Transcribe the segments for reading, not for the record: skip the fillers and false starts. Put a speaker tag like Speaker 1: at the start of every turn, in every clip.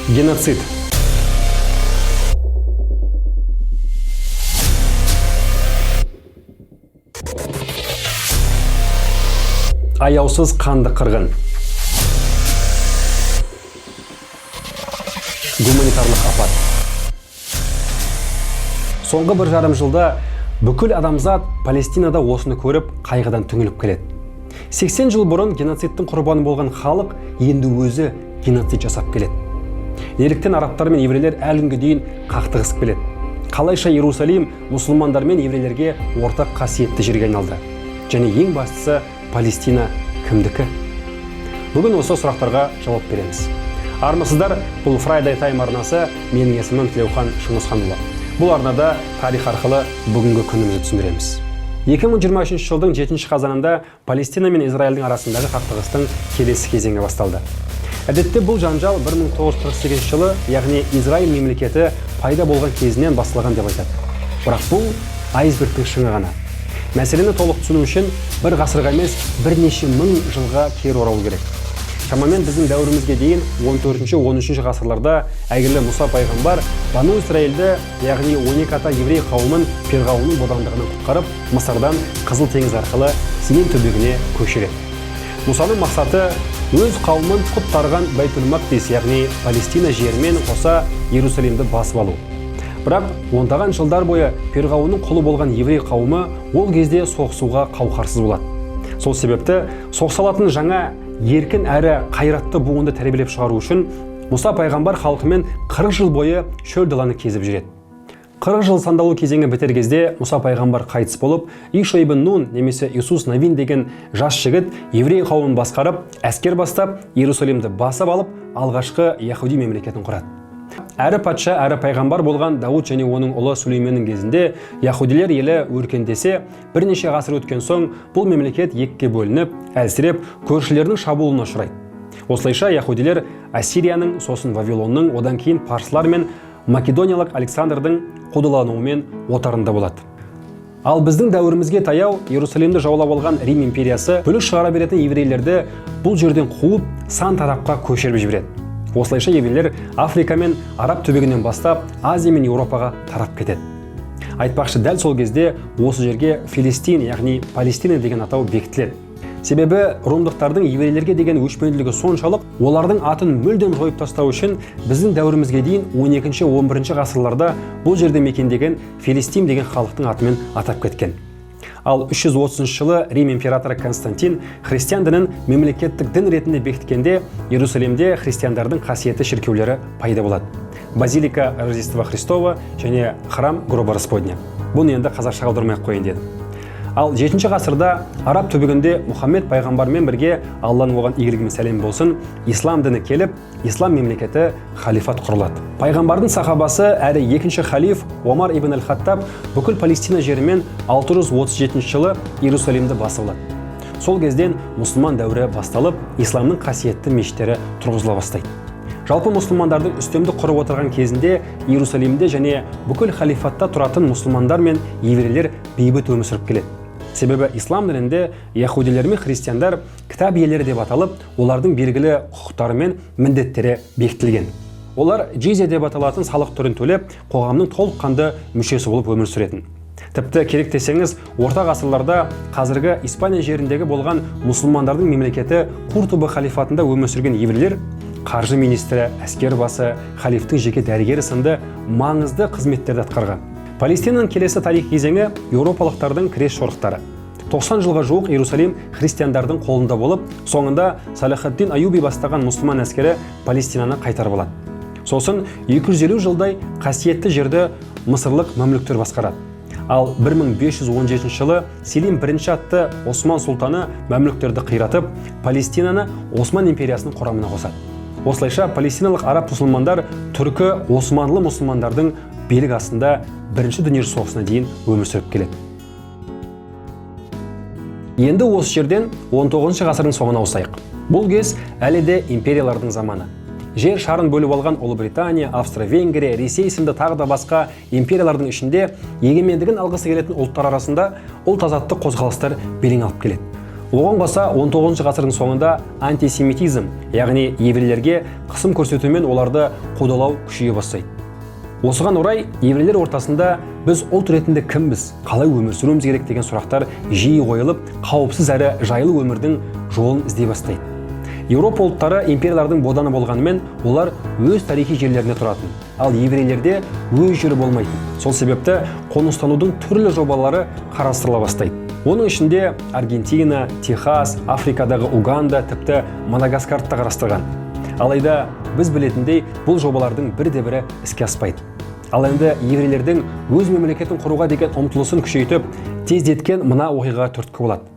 Speaker 1: Геноцид. Аяусыз қанды қырғын. Гуманитарлық апат. Соңғы 1,5 жылда бүкіл адамзат Палестинада осыны көріп, қайғыдан түңіліп келеді. 80 жыл бұрын геноцидтің құрбаны болған халық енді өзі геноцид жасап келеді. Неліктен арабтар мен еврейлер әлі күнге дейін қақтығысып келеді? Қалайша Иерусалим мұсылмандар мен еврейлерге ортақ қасиетті жерге айналды? Және ең бастысы, Палестина кімдікі? Бүгін осы сұрақтарға жауап береміз. Армысыздар, бұл Friday Time арнасы, менің есімім Тілеухан Шыңғысханұлы. Бұл арнада тарих арқылы бүгінгі күнімізді түсіндіреміз. 2023 жылдың 7 қазанында Палестина мен Израильдің арасындағы қақтығыстың келесі кезеңі басталды. Әдетте бұл жанжал 1948 жылы, яғни Израиль мемлекеті пайда болған кезінен басталған деп айтады. Бірақ бұл айсбергтің шыңы ғана. Мәселені толық түсіну үшін бір ғасырға емес, бірнеше мың жылға кері оралу керек. Шамамен біздің дәуірімізге дейін 14-13 ғасырларда әйгілі Мұса пайғамбар Бану Израильді, яғни 12 ата еврей қауымын Фирғауынның бодандығынан құтқарып, Мысырдан Қызыл теңіз арқылы Синай түбегіне көшіреді. Мұсаның мақсаты өз қауымын құтқарған Байтул-Мақдис, яғни Палестина жерімен қоса Иерусалимді басып алу. Бірақ ондаған жылдар бойы Фирғауынның құлы болған еврей қауымы ол кезде соғысуға қауқарсыз болады. Сол себепті соғысалатын жаңа еркін әрі қайратты буынды тәрбиелеп шығару үшін Мұса пайғамбар халқымен 40 жыл бойы шөл даланы кезіп жүреді. 40 жыл сандалу кезеңі бітер кезде Мұса пайғамбар қайтыс болып, Иша ибн Нун немесе Исус Навин деген жас жігіт еврей қауымын басқарып, әскер бастап, Иерусалимді басып алып, алғашқы яһуди мемлекетін құрады. Әрі патша, әрі пайғамбар болған Дауд және оның ұлы Сүлейменнің кезінде яһудилер елі өркендесе, бірнеше ғасыр өткен соң бұл мемлекет екіге бөлініп, әлсіреп, көршілердің шабуылына ұшырайды. Осылайша яһудилер Ассирияның, сосын Вавилонның, одан кейін парсылар мен македониялық Александрдың қудалануымен отарында болады. Ал біздің дәуірімізге таяу Иерусалимді жаулап алған Рим империясы бүлік шығара беретін еврейлерді бұл жерден қуып, сан тарапқа көшіріп жібереді. Осылайша еврейлер Африка мен Араб түбегінен бастап Азия мен Еуропаға тарап кетеді. Айтпақшы, дәл сол кезде осы жерге Филистин, яғни Палестина деген атау бекітіледі. Себебі ромдықтардың еврейлерге деген өшпенділігі соншалық, олардың атын мүлдем жойып тастау үшін біздің дәуірімізге дейін 12-11 ғасырларда бұл жерде мекендеген Филистин деген халықтың атымен атап кеткен. Ал 330 жылы Рим императоры Константин христиан дінін мемлекеттік дін ретінде бекіткенде Иерусалимде христиандардың қасиетті шіркеулері пайда болады. Базилика Рождества Христова және храм Гроба Господня. Бұны енді қазақша аудармай-ақ қояйын дедім. Ал 7 ғасырда Араб түбегінде Мұхаммед пайғамбармен бірге, Алланың оған игілігі мен сәлем болсын, ислам діні келіп, ислам мемлекеті халифат құрылады. Пайғамбардың сахабасы әрі екінші халиф Омар ибн аль-Хаттаб бүкіл Палестина жерімен 637 жылы Иерусалимді басып алады. Сол кезден мұсылман дәуірі басталып, исламның қасиетті мешіттері тұрғызыла бастайды. Жалпы мұсылмандардың үстемдік құрып отырған кезінде Иерусалимде және бүкіл халифатта тұратын мұсылмандар мен еврейлер бейбіт өмір сүріп келеді. Себебі ислам дінінде яһудилер мен христиандар кітап иелері деп аталып, олардың белгілі құқықтары мен міндеттері бекітілген. Олар джизия деп аталатын салық түрін төлеп, қоғамның толыққанды мүшесі болып өмір сүретін. Тіпті керек десеңіз, орта ғасырларда қазіргі Испания жеріндегі болған мұсылмандардың мемлекеті Куртуба халифатында өмір сүрген еврейлер қаржы министрі, әскер басы, халифтің жеке дәрігері сынды маңызды қызметтерді атқарған. Палестинаның келесі тарих кезеңі еуропалықтардың крест жорықтары. 90 жылға жуық Иерусалим христиандардың қолында болып, соңында Салахаддин Аюби бастаған мұсылман әскері Палестинаны қайтарып алады. Сосын 250 жылдай қасиетті жерді мысырлық мәмлүктер басқарады. Ал 1517 жылы Селим бірінші атты Осман сұлтаны мәмлүктерді қиратып, Палестинаны Осман империясының құрамына қосады. Осылайша палестиналық араб мұсылмандар түркі османлы мұсылмандардың билік астында бірінші дүниежүзілік соғысына дейін өмір сүріп келеді. Енді осы жерден 19 ғасырдың соңына ауысайық. Бұл кез әлі де империялардың заманы. Жер шарын бөліп алған Ұлыбритания, Австро-Венгрия, Ресей сынды тағы да басқа империялардың ішінде егемендігін алғысы келетін ұлттар арасында ұлт азаттық қозғалыстар белең алып келеді. Оған қоса 19 ғасырдың соңында антисемитизм, яғни еврейлерге қысым көрсетумен оларды қудалау күшейе бастайды. Осыған орай еврейлер ортасында біз ұлт ретінде кімбіз, қалай өмір сүруіміз керек деген сұрақтар жиі қойылып, қауіпсіз әрі жайлы өмірдің жолын іздей бастайды. Еуропа ұлттары империялардың боданы болғанымен, олар өз тарихи жерлеріне тұратын, ал еврейлерде өз жері болмайтын. Сол себепті қоныстанудың түрлі жобалары қарастырыла бастайды. Оның ішінде Аргентина, Техас, Африкадағы Уганда, тіпті Мадагаскарды да қарастырған. Алайда біз білетіндей, бұл жобалардың бірде-бірі іске аспайды. Ал енді еврейлердің өз мемлекетін құруға деген ұмтылысын күшейтіп, тездеткен мына оқиға түрткі болады.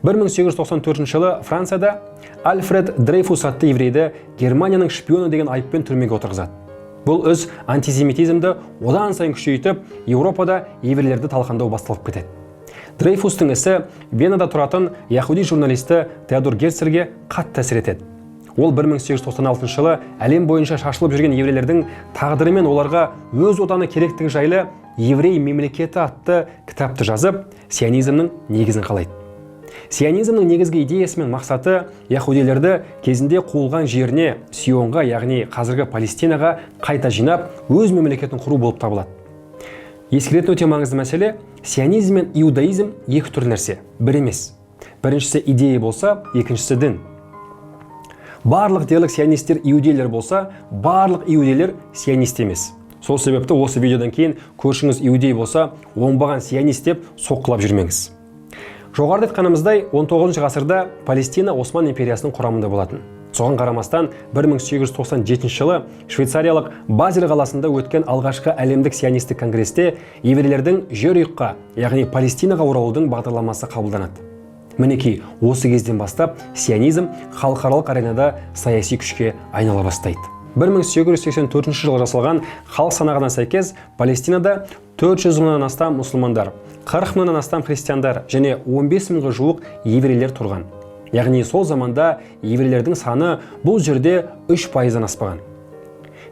Speaker 1: 1894 жылы Францияда Альфред Дрейфус атты еврейді Германияның шпионы деген айыппен түрмеге отырғызады. Бұл іс антисемитизмді одан сайын күшейтіп, Еуропада еврейлерді талқандау басталып кетеді. Дрейфустың ісі Венада тұратын яхуди журналисті Теодор Герцельге қатты әсер етеді. Ол 1896 жылы әлем бойынша шашылып жүрген еврейлердің тағдыры мен оларға өз отаны керектігі жайлы «Еврей мемлекеті» атты кітапты жазып, сионизмнің негізін қалайды. Сионизмнің негізгі идеясы мен мақсаты яхудилерді кезінде қуылған жеріне, Сионға, яғни қазіргі Палестинаға қайта жинап, өз мемлекетін құру болып табылады. Ескеретін өте маңызды мәселе, сионизм мен иудаизм екі түрлі нәрсе, бір емес. Біріншісі идея болса, екіншісі дін. Барлық дерлік сионисттер иудейлер болса, барлық иудейлер сионист емес. Сол себепті осы видеодан кейін көршіңіз иудей болса, оңбаған сионист деп соққылап жүрмеңіз. Жоғарыда айтқанымыздай, 19 ғасырда Палестина Осман империясының құрамында болатын. Соған қарамастан 1897 жылы швейцариялық Базель қаласында өткен алғашқы әлемдік сионистік конгресте еврейлердің жер-жұраққа, яғни Палестинаға оралудың бағдарламасы қабылданады. Мінекей, осы кезден бастап сионизм халықаралық аренада саяси күшке айнала бастайды. 1884 жылы жасалған халық санағына сәйкес Палестинада 400 мыңнан астам мұсылмандар, 40 мыңнан астам христиандар және 15 мыңға жуық еврейлер тұрған. Яғни сол заманда еврейлердің саны бұл жерде 3%-дан аспаған.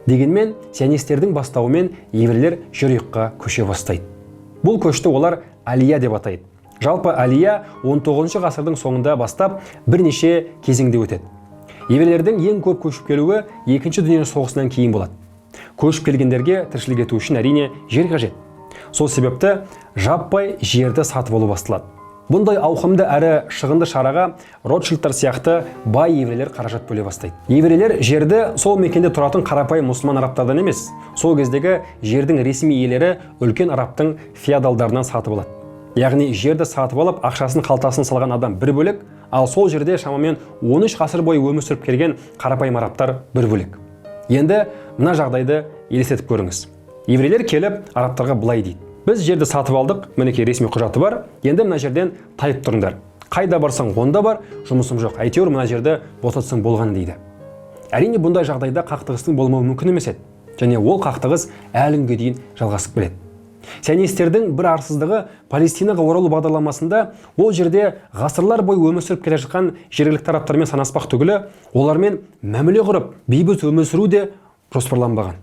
Speaker 1: Дегенмен, сионистердің бастауымен еврейлер жер-жұраққа көше бастайды. Бұл көшті олар алия деп атайды. Жалпы алия 19 ғасырдың соңында бастап бірнеше кезеңде өтеді. Еврейлердің ең көп көшіп келуі Екінші дүниежүзілік соғысынан кейін болады. Көшіп келгендерге тіршілік ету үшін әрине жер қажет. Сол себепті жаппай жерді сатып алу басталады. Бұндай ауқымды әрі шығынды шараға Ротшильдтар сияқты бай еврейлер қаражат бөле бастайды. Еврейлер жерді сол мекенде тұратын қарапайым мұсылман арабтардан емес, сол кездегі жердің ресми иелері үлкен арабтың феодалдарынан сатып алады. Яғни жерді сатып алып, ақшасын қалтасын салған адам бір бөлек, ал сол жерде шамамен 13 ғасыр бойы өмір сүріп келген қарапайым арабтар бір бөлек. Енді мына жағдайды елестетіп көріңіз. Еврейлер келіп арабтарға былай дейді: біз жерді сатып алдық, мінекей ресми құжаты бар, енді мына жерден тайып тұрыңдар. Қайда барсаң онда бар, жұмысым жоқ, әйтеуір мына жерді босатсаң болған дейді. Әрине бұндай жағдайда қақтығыстың болмауы мүмкін емес еді, және ол қақтығыс әлі күнге дейін жалғасып келеді. Сионистердің бір арсыздығы Палестинаға оралу бағдарламасында ол жерде ғасырлар бойы өмір сүріп келе жатқан жергілікті арабтармен санаспақ түгілі, олармен мәміле құрып, бейбіт өмір сүру де жоспарланбаған.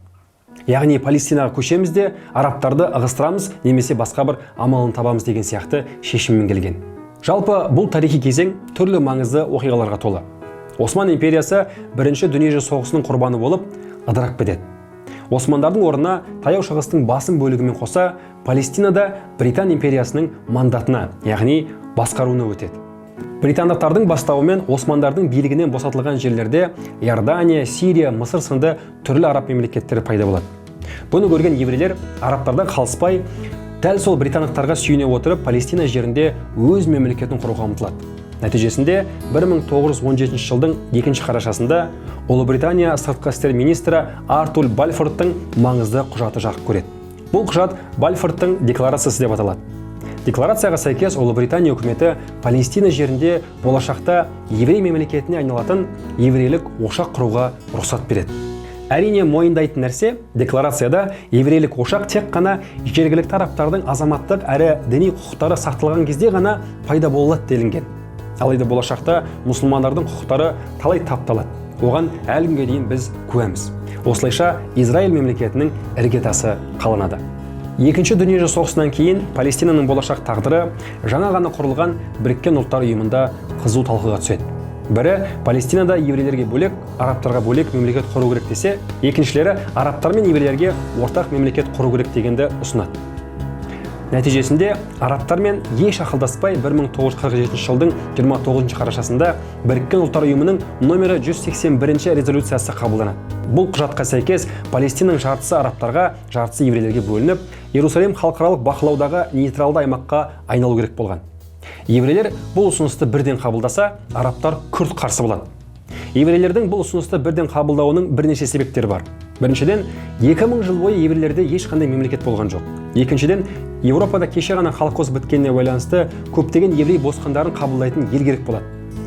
Speaker 1: Яғни Палестинаға көшеміз де арабтарды ығыстырамыз, немесе басқа бір амалын табамыз деген сияқты шешіммен келген. Жалпы бұл тарихи кезең түрлі маңызды оқиғаларға толы. Осман империясы Бірінші дүниежүзілік соғысының құрбаны болып ыдырап кетеді. Османдардың орнына таяу шығыстың басым бөлігімен қоса Палестинада Британ империясының мандатына, яғни басқаруына өтеді. Британдықтардың бастауымен османдардың билігінен босатылған жерлерде Иордания, Сирия, Мысыр сынды түрлі араб мемлекеттері пайда болады. Бұны көрген еврейлер арабтардан қалыспай, дәл сол британдықтарға сүйене отырып Палестина жерінде өз мемлекетін құруға ұмтылады. Нәтижесінде 1917 жылдың 2 қарашасында Ұлыбритания сыртқы істер министрі Артур Бальфордтың маңызды құжаты жарық көреді. Бұл құжат Бальфордтың декларациясы деп аталады. Декларацияға сәйкес Ұлыбритания үкіметі Палестина жерінде болашақта еврей мемлекетіне айналатын еврейлік ошақ құруға рұқсат береді. Әрине мойындайтын нәрсе, декларацияда еврейлік ошақ тек қана жергілікті арабтардың азаматтық әрі діни құқықтары сақталған кезде ғана пайда болады делінген. Алайда болашақта мұсылмандардың құқықтары талай тапталады. Оған әлі күнге дейін біз куәміз. Осылайша Израиль мемлекетінің іргетасы қаланады. Екінші дүниежүзілік соғысынан кейін Палестинаның болашақ тағдыры жаңа ғана құрылған Біріккен ұлттар ұйымында қызу талқыға түседі. Бірі Палестинада еврейлерге бөлек, арабтарға бөлек мемлекет құру керек десе, екіншілері арабтар мен еврейлерге ортақ мемлекет құру керек дегенді ұсынады. Нәтижесінде арабтар мен еш ақылдаспай 1947 жылдың 29 қарашасында Біріккен ұлттар ұйымының номері 181 резолюциясы қабылданады. Бұл құжатқа сәйкес Палестинаның жартысы арабтарға, жартысы еврейлерге бөлініп, Иерусалим халықаралық бақылаудағы нейтралды аймаққа айналу керек болған. Еврейлер бұл ұсынысты бірден қабылдаса, арабтар күрт қарсы болады. Еврейлердің бұл ұсынысты бірден қабылдауының бірнеше себептері бар. Біріншіден, 2000 жыл бойы еврейлерде ешқандай мемлекет болған жоқ. Екіншіден, Еуропада кеше ғана Холокост біткеніне байланысты көптеген еврей босқындарын қабылдайтын ел керек болады.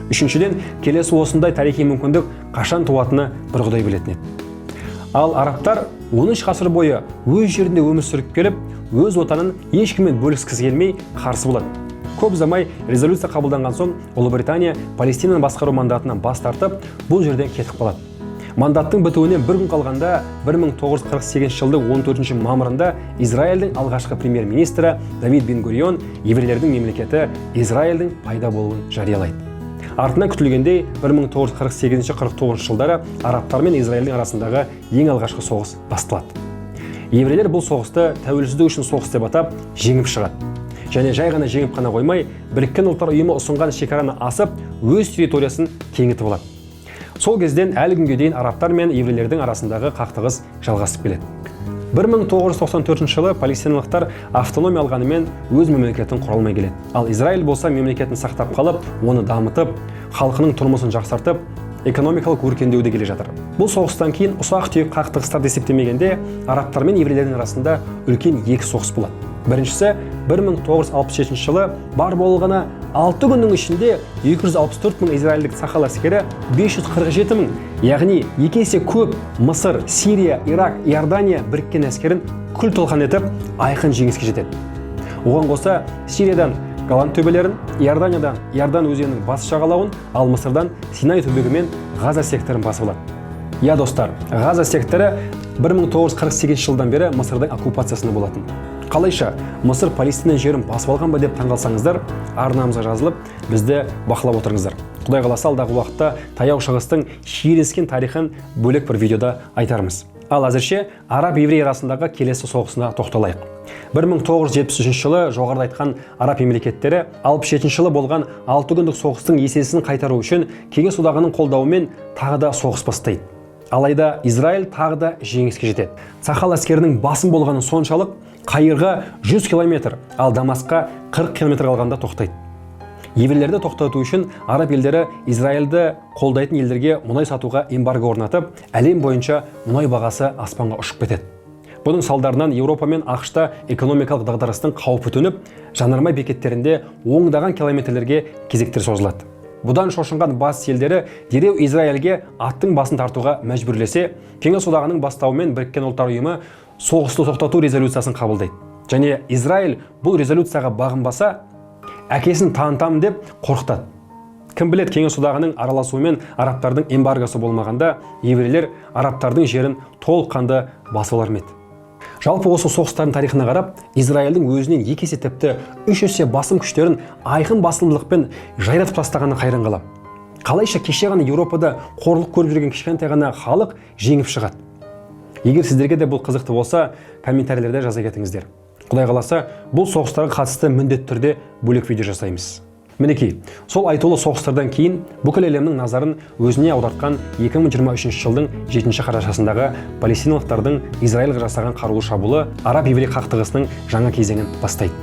Speaker 1: Үшіншіден, келесі осындай тарихи мүмкіндік қашан туатыны бір Құдай білетін еді. Ал арабтар 10 ғасыр бойы өз жерінде өмір сүріп келіп, өз отанын ешкіммен бөліскісі келмей қарсы болады. Көп ұзамай резолюция қабылданған соң Ұлыбритания Палестинаны басқару мандатынан бас тартып, бұл жерден кетіп қалады. Мандаттың бітуіне бір күн қалғанда 1948 жылдың 14 мамырында Израильдің алғашқы премьер-министрі Давид Бен-Гурион еврейлердің мемлекеті Израильдің пайда болуын жариялайды. Артынан күтілгендей 1948-49 жылдары арабтар мен Израильдің арасындағы ең алғашқы соғыс басталады. Еврейлер бұл соғысты тәуелсіздік үшін соғыс деп атап жеңіп шығады. Және жай ғана жеңіп қана қоймай, Біріккен ұлттар ұйымы ұсынған шекараны асып, өз территориясын кеңітіп алады. Сол кезден әлі күнге дейін арабтар мен еврейлердің арасындағы қақтығыс жалғасып келеді. 1994 жылы палестиналықтар автономия алғанымен өз мемлекетін құра алмай келеді. Ал Израиль болса мемлекетін сақтап қалып, оны дамытып, халқының тұрмысын жақсартып, экономикалық өркендеуде келе жатыр. Бұл соғыстан кейін ұсақ-түйек қақтығыстарды есептемегенде, арабтар мен еврейлердің арасында үлкен екі соғыс болады. Біріншісі 1967 жылы бар болғаны 6 күннің ішінде 264 мың израильдік сақал әскері 547 мың, яғни 2 есе көп Мысыр, Сирия, Ирак, Иордания біріккен әскерін күл-талқан етіп, айқын жеңіске жетеді. Оған қоса Сириядан Голланд төбелерін, Иорданиядан Иордан өзенінің батыс жағалауын, ал Мысырдан Синай түбегі мен Газа секторын басып алады. Я достар, Газа секторы 1948 жылдан бері Мысырдың оккупациясында болатын. Қалайша Мысыр Палестина жерін басып алған ба деп таңғалсаңыздар, арнамызға жазылып, бізді бақылап отырыңыздар. Құдай қаласа алдағы уақытта таяу шығыстың шиеленіскен тарихын бөлек бір видеода айтармыз. Ал әзірше араб-еврей арасындағы келесі соғысына тоқталайық. 1973 жылы жоғарыда айтқан араб мемлекеттері 67 жылы болған 6 күндік соғыстың есесін қайтару үшін Кеңес одағының қолдауымен тағы да соғыс бастайды. Алайда Израиль тағы да жеңіске жетеді. Сақал әскерінің басым болғаны соншалық, Қайырға 100 километр, ал Дамасқа 40 километр қалғанда тоқтайды. Еврейлерді тоқтату үшін араб елдері Израильді қолдайтын елдерге мұнай сатуға эмбарго орнатып, әлем бойынша мұнай бағасы аспанға ұшып кетеді. Бұның салдарынан Еуропа мен ақш-та экономикалық дағдарыстың қаупі төніп, жанармай бекеттерінде оңдаған километрлерге кезектер созылады. Бұдан шошынған бас елдері дереу Израильге аттың басын тартуға мәжбүрлесе, Кеңес одағының бастауымен Біріккен ұлттар ұйымы соғысты тоқтату резолюциясын қабылдайды. Және Израиль бұл резолюцияға бағынбаса, әкесін танытамын деп қорқытады. Кім білет, Кеңес одағының араласуымен арабтардың эмбаргосы болмағанда, еврейлер арабтардың жерін толыққанды басып алар ма еді? Жалпы осы соғыстардың тарихына қарап, Израильдің өзінен 2 есе тіпті 3 есе басым күштерін айқын басымдылықпен жайратып тастағаны қайран қалам. Қалайша кеше ғана Еуропада қорлық көріп жүрген кішкентай ғана халық жеңіп шығады. Егер сіздерге де бұл қызықты болса, комментарийлерде жаза кетіңіздер. Құдай қаласа, бұл соғыстарға қатысты міндетті түрде бөлек видео жасаймыз. Мінекей, сол айтулы соғыстардан кейін бүкіл әлемнің назарын өзіне аудартқан 2023 жылдың 7 қарашасындағы палестиналықтардың Израильға жасаған қарулы шабуылы араб-еврей қақтығысының жаңа кезеңін бастайды.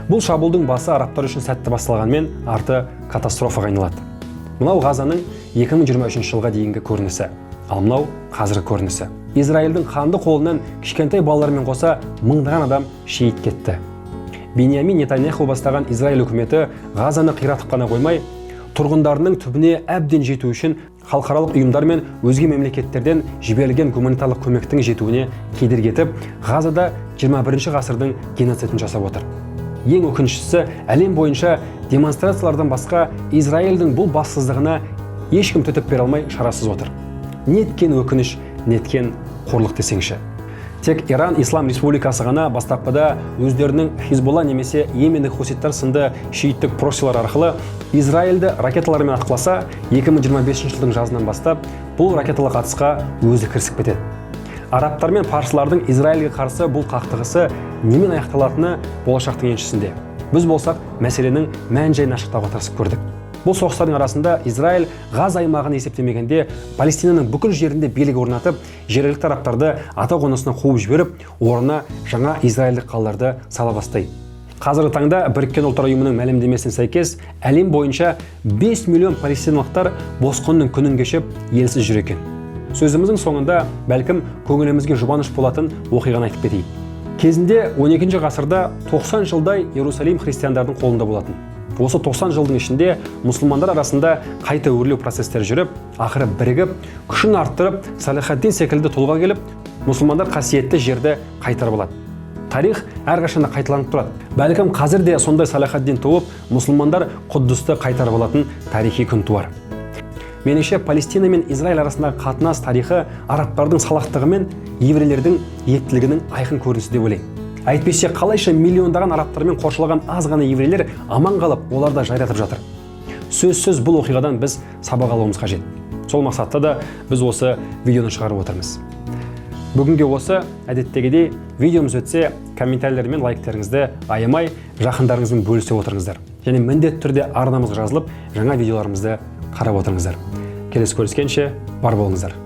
Speaker 1: Бұл шабуылдың басы арабтар үшін сәтті басталғанмен, арты катастрофаға айналады. Мынау Газаның 2023 жылға дейінгі көрінісі, ал мынау қазіргі көрінісі. Израильдің қанды қолынан кішкентай балалармен қоса мыңдаған адам шейіт кетті. Беньямин Нетаньяху бастаған Израиль үкіметі Газаны қиратып қана қоймай, тұрғындарының түбіне әбден жету үшін халықаралық ұйымдар мен өзге мемлекеттерден жіберілген гуманитарлық көмектің жетуіне кедергі етіп, Газада 21 ғасырдың геноцидін жасап отыр. Ең өкініштісі, әлем бойынша демонстрациялардан басқа Израильдің бұл бассыздығына ешкім төтеп бере алмай шарасыз отыр. Неткен өкініш, неткен қорлық десеңші. Тек Иран Ислам Республикасы ғана бастапқыда өздерінің Хизболла немесе Йемендік хуситтар сынды шииттік проксилар арқылы Израильді ракеталармен атқыласа, 2025 жылдың жазынан бастап бұл ракеталық атысқа өзі кірісіп кетеді. Арабтар мен парсылардың Израильге қарсы бұл қақтығысы немен аяқталатыны болашақтың еншісінде. Біз болсақ, мәселенің мән-жайын ашықтауға тырысып көрдік. Бұл соғыстардың арасында Израиль Ғаза аймағын есептемегенде Палестинаның бүкіл жерінде билік орнатып, жергілікті арабтарды ата қонысына қуып жіберіп, орнына жаңа израильдік қалаларды сала бастайды. Қазіргі таңда Біріккен ұлттар ұйымының мәлімдемесіне сәйкес, әлем бойынша 5 миллион палестиналықтар босқынның күнін кешіп, елсіз жүр екен. Сөзіміздің соңында бәлкім көңілімізге жұбаныш болатын оқиғаны айтып кетейік. Кезінде 12 ғасырда 90 жылдай Иерусалим христиандардың қолында болатын. Осы 90 жылдың ішінде мұсылмандар арасында қайта өрлеу процестері жүріп, ақыры бірігіп, күшін арттырып, Салахаддин секілді тұлға келіп, мұсылмандар қасиетті жерді қайтарып алады. Тарих әрқашанда қайталанып тұрады. Бәлкім қазір де сондай Салахаддин туып, мұсылмандар Құддысты қайтарып алатын тарихи күн туар. Меніңше, Палестина мен Израиль арасындағы қатынас тарихы арабтардың салақтығы мен еврейлердің ептілігінің айқын көрінісі деп ойлаймын. Әйтпесе қалайша миллиондаған арабтармен қоршалған аз ғана еврейлер аман қалып, оларда жайратып жатыр. Сөзсіз бұл оқиғадан біз сабақ алуымыз қажет. Сол мақсатта да біз осы видеоны шығарып отырмыз. Бүгінге осы, әдеттегідей видеомыз өтсе, комментарийлер мен лайктеріңізді аямай, жақындарыңызбен бөлісе отырыңыздар. Және міндетті түрде арнамызға жазылып, жаңа видеоларымызды қарап отырыңыздар. Келесі көріскенше бар болыңыздар.